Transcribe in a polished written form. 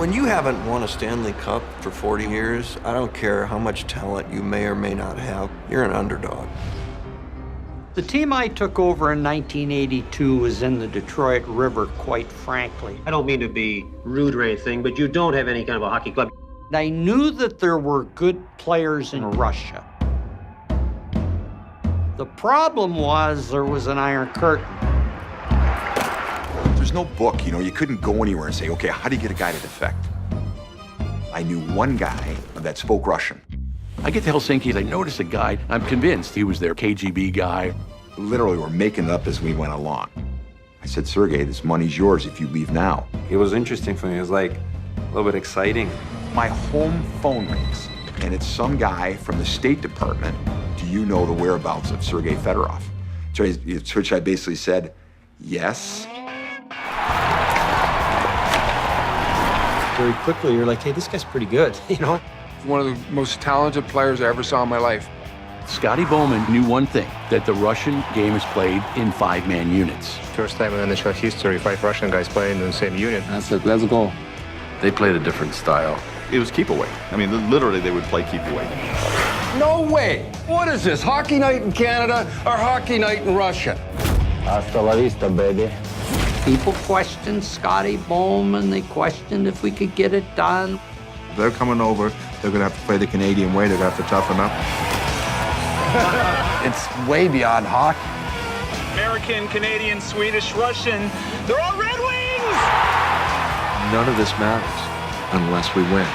When you haven't won a Stanley Cup for 40 years, I don't care how much talent you may or may not have, you're an underdog. The team I took over in 1982 was in the Detroit River, quite frankly. I don't mean to be rude or anything, but you don't have any kind of a hockey club. I knew that there were good players in Russia. The problem was there was an Iron Curtain. There's no book, you couldn't go anywhere and say, okay, how do you get a guy to defect? I knew one guy that spoke Russian. I get to Helsinki, I notice a guy, I'm convinced he was their KGB guy. Literally, we're making it up as we went along. I said, Sergey, this money's yours if you leave now. It was interesting for me. It was like a little bit exciting. My home phone rings, and it's some guy from the State Department. Do you know the whereabouts of Sergei Fedorov? To which I basically said, yes. Very quickly, you're like, hey, this guy's pretty good, One of the most talented players I ever saw in my life. Scotty Bowman knew one thing, that the Russian game is played in 5-man units. First time in NHL history, 5 Russian guys playing in the same unit. I said, let's go. They played a different style. It was keep away. I mean, literally, they would play keep away. No way! What is this, hockey night in Canada or hockey night in Russia? Hasta la vista, baby. People questioned Scotty Bowman. They questioned if we could get it done. They're coming over. They're going to have to play the Canadian way. They're going to have to toughen up. It's way beyond hockey. American, Canadian, Swedish, Russian. They're all Red Wings! None of this matters unless we win.